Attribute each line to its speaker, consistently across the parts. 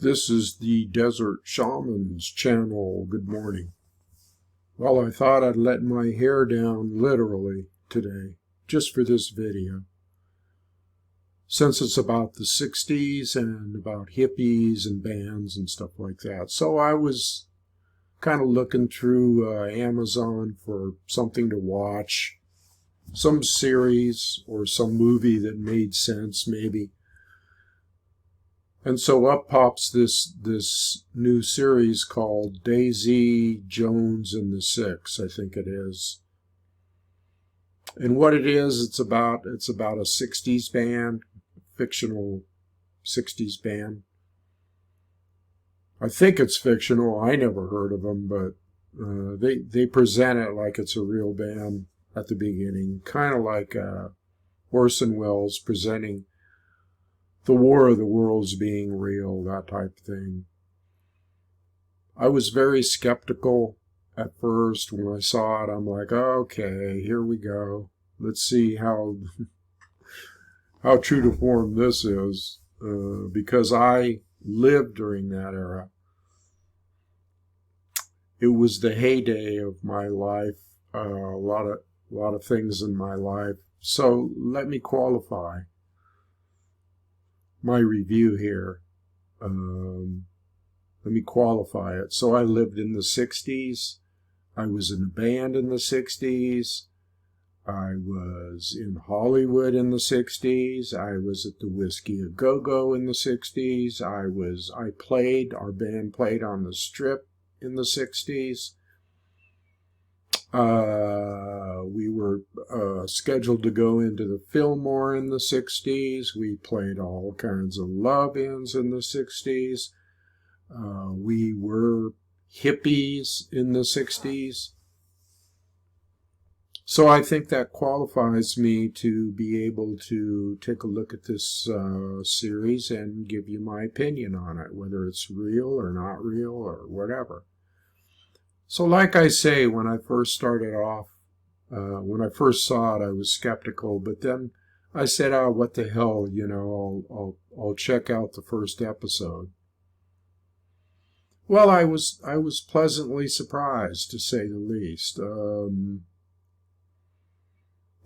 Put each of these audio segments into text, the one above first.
Speaker 1: This is the Desert Shamans channel. Good morning. Well, I thought I'd let my hair down literally today, just for this video. Since it's about the 60s and about hippies and bands and stuff like that. So I was kind of looking through Amazon for something to watch. Some series or some movie that made sense, maybe. And so up pops this new series called Daisy Jones and the Six, I think it is. And what it is, it's about a 60s band, fictional 60s band. I think it's fictional. I never heard of them, but they present it like it's a real band at the beginning, kind of like Orson Welles presenting the War of the Worlds being real, that type of thing. I was very skeptical at first when I saw it. I'm like, okay, here we go. Let's see how true to form this is, because I lived during that era. It was the heyday of my life, a lot of things in my life. So let me qualify my review here. Let me qualify it. So I lived in the 60s. I was in a band in the 60s. I was in Hollywood in the 60s. I was at the Whiskey A Go-Go in the 60s. Our band played on the Strip in the 60s. We were scheduled to go into the Fillmore in the 60s. We played all kinds of love-ins in the 60s. We were hippies in the 60s. So I think that qualifies me to be able to take a look at this series and give you my opinion on it, whether it's real or not real or whatever. So like I say, when I first started off, when I first saw it, I was skeptical, but then I said, oh, what the hell, you know, I'll check out the first episode. Well, I was pleasantly surprised, to say the least.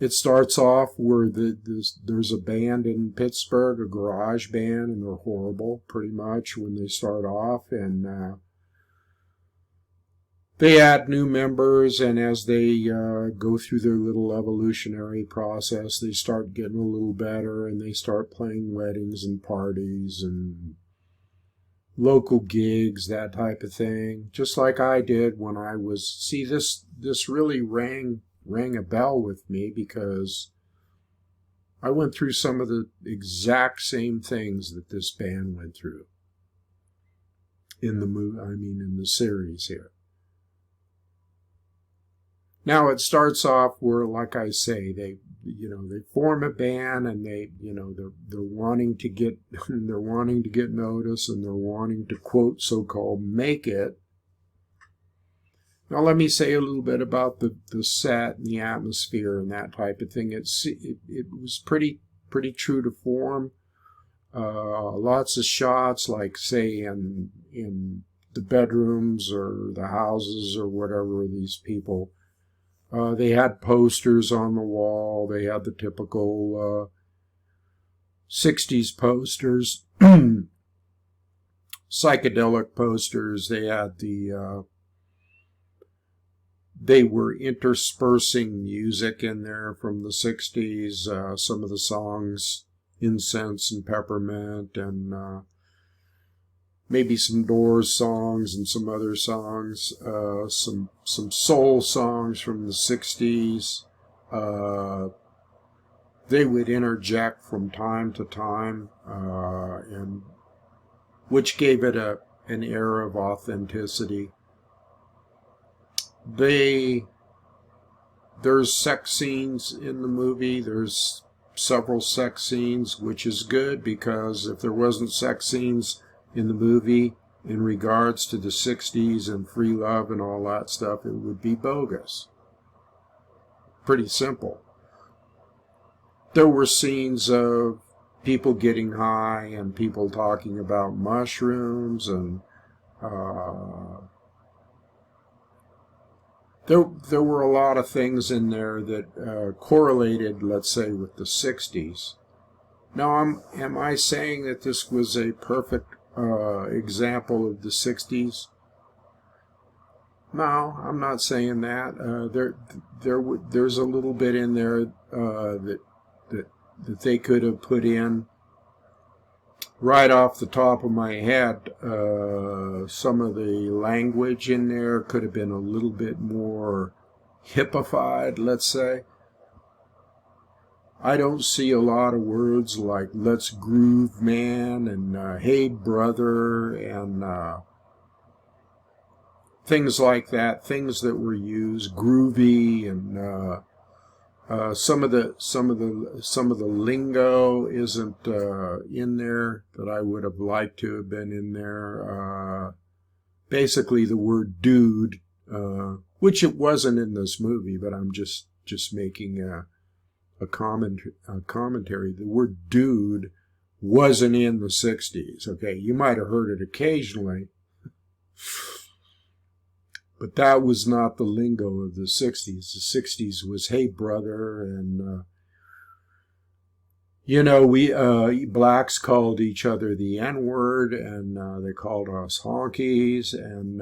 Speaker 1: It starts off where there's a band in Pittsburgh, a garage band, and they're horrible, pretty much, when they start off, and they add new members, and as they go through their little evolutionary process, they start getting a little better, and they start playing weddings and parties and local gigs, that type of thing, just like I did when I was... See, this really rang a bell with me because I went through some of the exact same things that this band went through in the series here. Now it starts off where, like I say, they form a band, and they're wanting to get noticed, and they're wanting to, quote, so-called make it. Now let me say a little bit about the set and the atmosphere and that type of thing. It was pretty true to form. Lots of shots, like say in the bedrooms or the houses or whatever, these people. They had posters on the wall. They had the typical 60s posters, psychedelic posters. They had they were interspersing music in there from the 60s. Some of the songs, Incense and Peppermint, and maybe some Doors songs and some other songs, some soul songs from the 60s. They would interject from time to time, and which gave it an air of authenticity. There's sex scenes in the movie. There's several sex scenes, which is good, because if there wasn't sex scenes in the movie in regards to the 60s and free love and all that stuff, it would be bogus. Pretty simple. There were scenes of people getting high and people talking about mushrooms, and there were a lot of things in there that correlated, let's say, with the 60s. Now, am I saying that this was a perfect example of the 60s? No, I'm not saying that. There's a little bit in there that they could have put in. Right off the top of my head, some of the language in there could have been a little bit more hippified, let's say. I don't see a lot of words like "let's groove, man," and "hey, brother," and things like that. Things that were used, groovy, and some of the lingo isn't in there that I would have liked to have been in there. Basically, the word "dude," which it wasn't in this movie, but I'm just making a commentary. The word "dude" wasn't in the 60s. Okay, you might have heard it occasionally, but that was not the lingo of the 60s. The 60s was "hey, brother," and we blacks called each other the N-word, and they called us honkies, and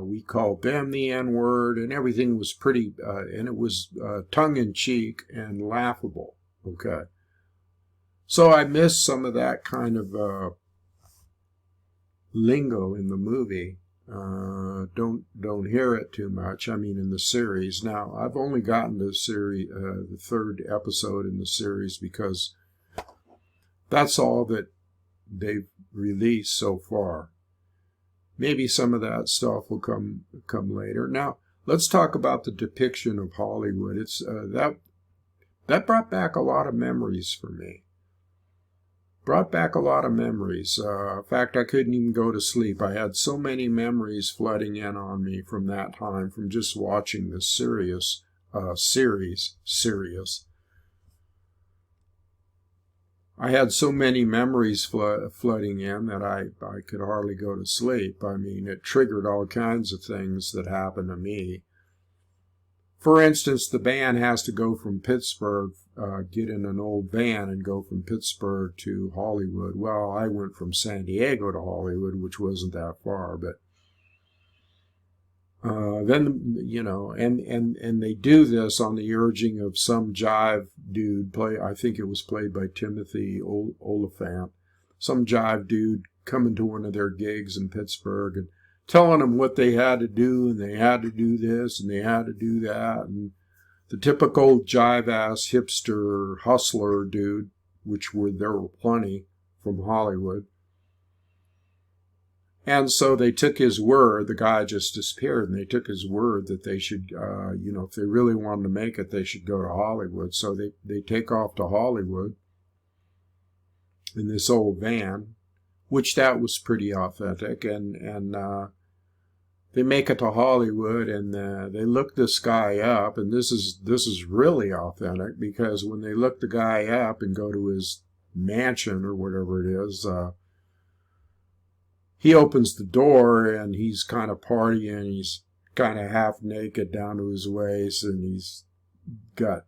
Speaker 1: we called them the N-word, and everything was pretty, and it was tongue-in-cheek and laughable. Okay, so I missed some of that kind of lingo in the movie. Don't hear it too much. I mean, in the series. Now, I've only gotten to the third episode in the series because that's all that they've released so far. Maybe some of that stuff will come later. Now, let's talk about the depiction of Hollywood. It's that brought back a lot of memories for me. Brought back a lot of memories. In fact, I couldn't even go to sleep. I had so many memories flooding in on me from that time, from just watching this series. I had so many memories flooding in that I could hardly go to sleep. I mean, it triggered all kinds of things that happened to me. For instance, the band has to go from Pittsburgh, get in an old van and go from Pittsburgh to Hollywood. Well, I went from San Diego to Hollywood, which wasn't that far, but then, and they do this on the urging of some jive dude, I think it was played by Timothy Oliphant, some jive dude coming to one of their gigs in Pittsburgh and telling them what they had to do, and they had to do this, and they had to do that, and the typical jive-ass hipster hustler dude, there were plenty from Hollywood. And so they took his word. The guy just disappeared, and they took his word that they should, if they really wanted to make it, they should go to Hollywood. So they take off to Hollywood in this old van, which that was pretty authentic, and they make it to Hollywood, and they look this guy up, and this is really authentic, because when they look the guy up and go to his mansion or whatever it is, he opens the door, and he's kind of partying. He's kind of half naked down to his waist, and he's got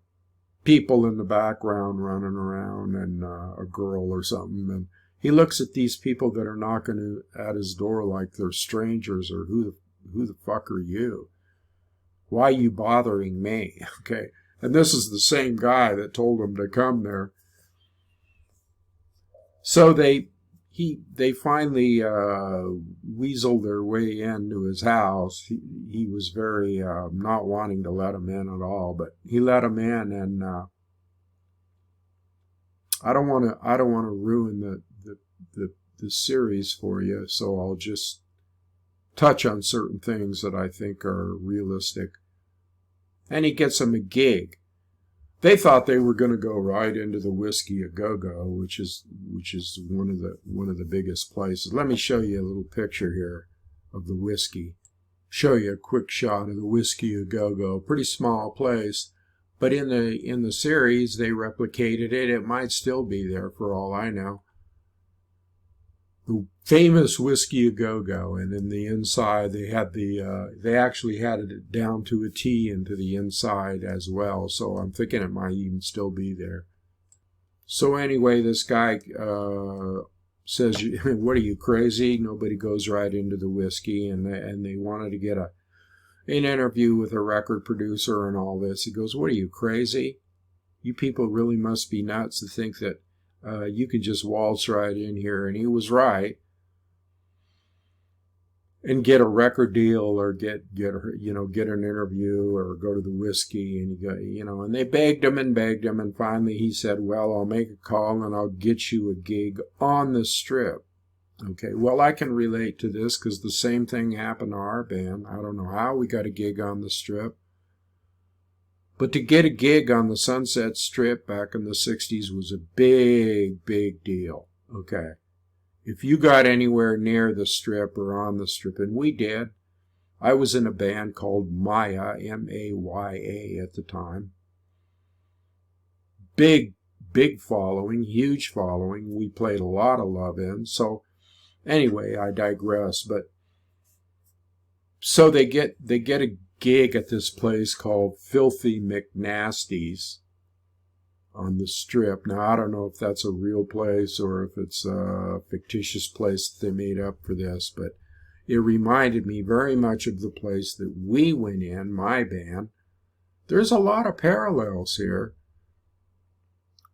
Speaker 1: people in the background running around, and a girl or something. And he looks at these people that are knocking at his door like they're strangers, or who the fuck are you? Why are you bothering me? Okay, and this is the same guy that told him to come there. So they finally weaseled their way into his house. He was very not wanting to let him in at all, but he let him in, and I don't want to ruin the series for you, so I'll just touch on certain things that I think are realistic. And he gets him a gig. They thought they were going to go right into the Whiskey A Go-Go, which is one of the biggest places. Let me show you a little picture here of the Whiskey. Show you a quick shot of the Whiskey A Go-Go. Pretty small place, But in the series, they replicated it. It might still be there for all I know. The famous Whiskey A Go Go, and in the inside they had they actually had it down to a T into the inside as well. So I'm thinking it might even still be there. So anyway, this guy says, "What are you, crazy?" Nobody goes right into the whiskey, and they wanted to get an interview with a record producer and all this. He goes, "What are you, crazy? You people really must be nuts to think that you can just waltz right in here." And he was right. And get a record deal, or get an interview, or go to the whiskey, and they begged him, and finally he said, "Well, I'll make a call and I'll get you a gig on the Strip." Okay, well, I can relate to this because the same thing happened to our band. I don't know how we got a gig on the Strip, but to get a gig on the Sunset Strip back in the 60s was a big, big deal. Okay. If you got anywhere near the Strip or on the Strip, and we did, I was in a band called Maya, M-A-Y-A at the time. Big following, huge following. We played a lot of love-ins. So anyway, I digress. But so they get a gig at this place called Filthy McNasty's on the Strip. Now, I don't know if that's a real place or if it's a fictitious place that they made up for this, but it reminded me very much of the place that we went in, my band. There's a lot of parallels here.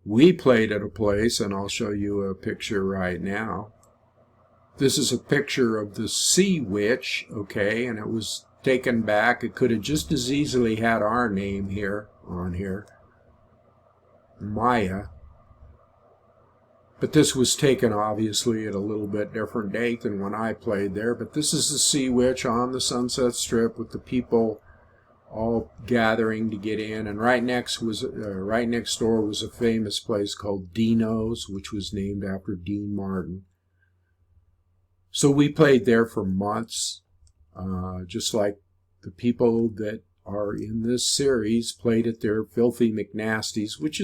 Speaker 1: We played at a place, and I'll show you a picture right now. This is a picture of the Sea Witch, okay, and it was taken back. It could have just as easily had our name on here. Maya. But this was taken obviously at a little bit different date than when I played there. But this is the Sea Witch on the Sunset Strip with the people all gathering to get in. And right next door was a famous place called Dino's, which was named after Dean Martin. So we played there for months, just like the people that are in this series played at their Filthy McNasty's, which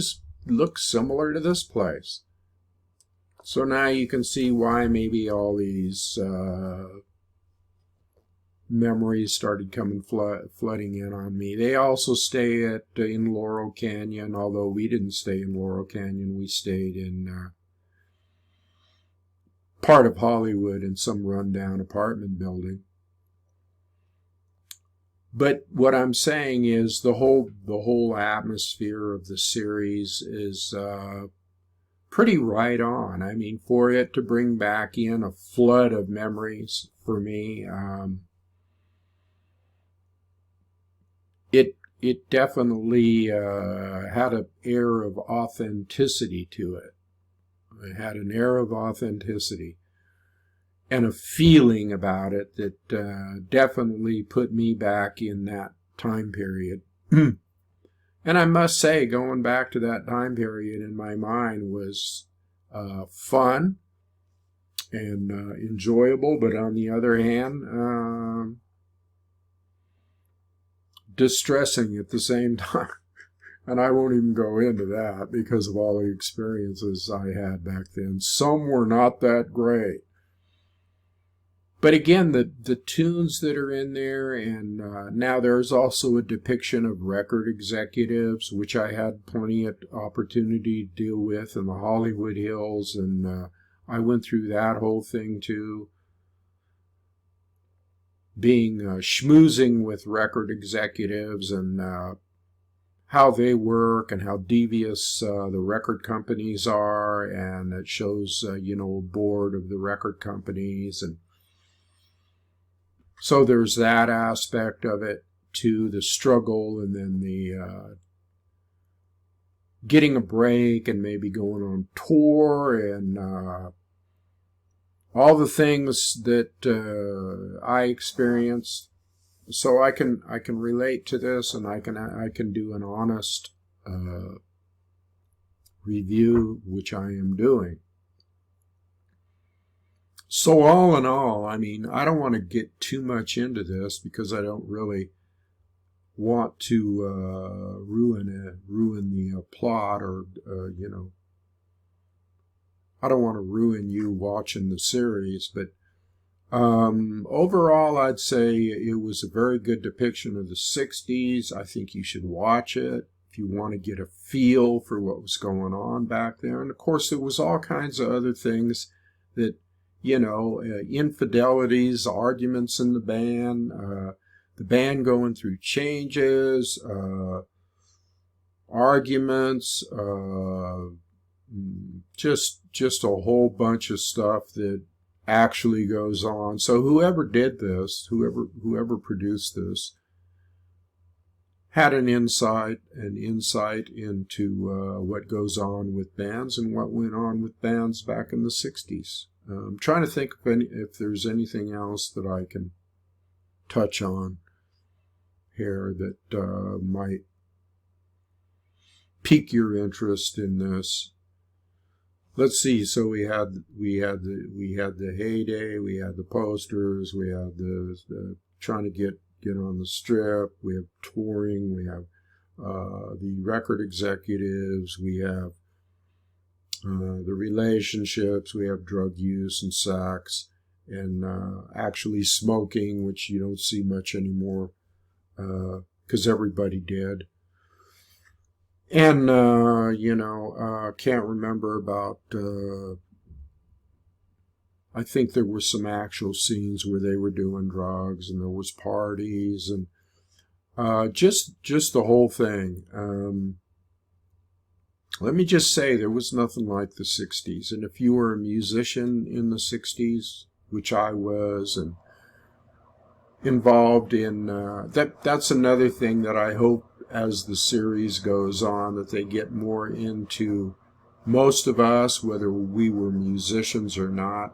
Speaker 1: looks similar to this place. So now you can see why maybe all these memories started coming flooding in on me. They also stay in Laurel Canyon, although we didn't stay in Laurel Canyon. We stayed in part of Hollywood in some rundown apartment building. But what I'm saying is the whole atmosphere of the series is pretty right on. I mean, for it to bring back in a flood of memories for me, it definitely had an air of authenticity to it. It had an air of authenticity and a feeling about it that definitely put me back in that time period. And I must say, going back to that time period in my mind was fun and enjoyable, but on the other hand, distressing at the same time. And I won't even go into that because of all the experiences I had back then. Some were not that great. But again, the tunes that are in there, and now there's also a depiction of record executives, which I had plenty of opportunity to deal with in the Hollywood Hills, and I went through that whole thing too. Being schmoozing with record executives and how they work and how devious the record companies are, and it shows, a board of the record companies. And so there's that aspect of it too, the struggle, and then the getting a break and maybe going on tour, and all the things that I experienced. So I can relate to this, and I can do an honest review, which I am doing. So all in all, I mean, I don't want to get too much into this because I don't really want to ruin the plot, or I don't want to ruin you watching the series, but overall, I'd say it was a very good depiction of the 60s. I think you should watch it if you want to get a feel for what was going on back there. And of course, there was all kinds of other things that, infidelities, arguments in the band going through changes, arguments, just a whole bunch of stuff that actually goes on. So whoever did this, whoever produced this, had an insight into what goes on with bands and what went on with bands back in the 60s. I'm trying to think if there's anything else that I can touch on here that might pique your interest in this. Let's see. So we had the heyday, we had the posters, we had the trying to get on the strip, we have touring, we have the record executives, we have the relationships, we have drug use and sex, and actually smoking, which you don't see much anymore because everybody did. And, can't remember about, I think there were some actual scenes where they were doing drugs, and there was parties, and just the whole thing. Let me just say, there was nothing like the 60s. And if you were a musician in the 60s, which I was, and involved in, that's another thing that I hope as the series goes on, that they get more into. Most of us, whether we were musicians or not,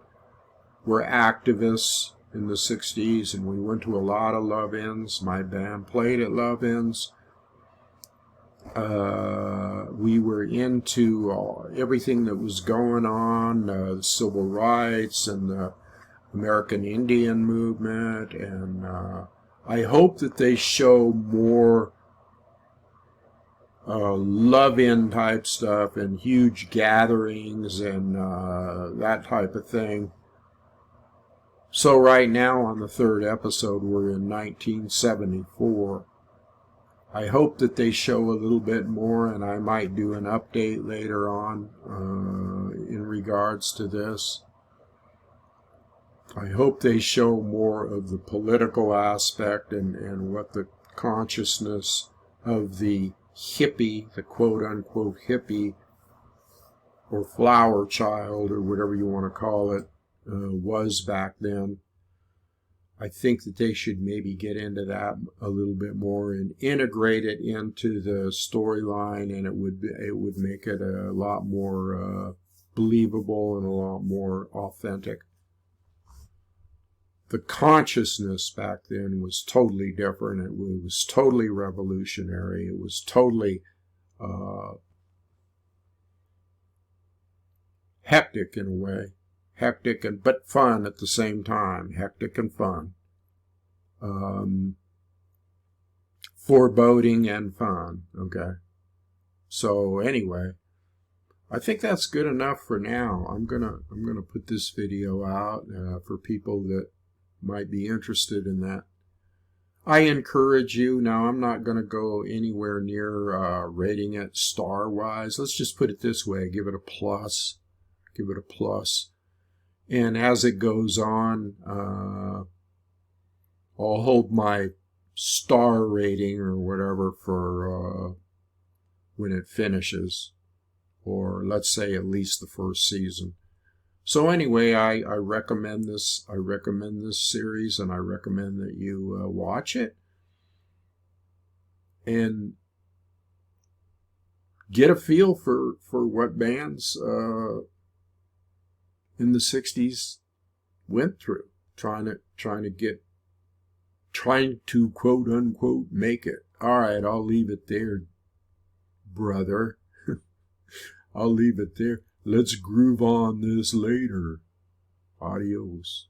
Speaker 1: were activists in the 60s, and we went to a lot of love-ins. My band played at love-ins. We were into everything that was going on, the civil rights and the American Indian movement, and I hope that they show more love-in type stuff and huge gatherings and that type of thing. So right now on the third episode, we're in 1974. I hope that they show a little bit more, and I might do an update later on in regards to this. I hope they show more of the political aspect and what the consciousness of the hippie, the quote-unquote hippie, or flower child, or whatever you want to call it, was back then. I think that they should maybe get into that a little bit more and integrate it into the storyline, and it would make it a lot more believable and a lot more authentic. The consciousness back then was totally different. It was totally revolutionary. It was totally hectic in a way. Hectic but fun at the same time. Hectic and fun. Foreboding and fun. Okay. So anyway, I think that's good enough for now. I'm gonna put this video out for people that might be interested in that. I encourage you. Now, I'm not going to go anywhere near rating it star-wise. Let's just put it this way. Give it a plus. Give it a plus. And as it goes on, I'll hold my star rating or whatever for when it finishes. Or let's say at least the first season. So anyway, I recommend this. I recommend this series, and I recommend that you watch it and get a feel for what bands in the 60s went through, trying to quote unquote make it. All right, I'll leave it there, brother. I'll leave it there. Let's groove on this later. Adios.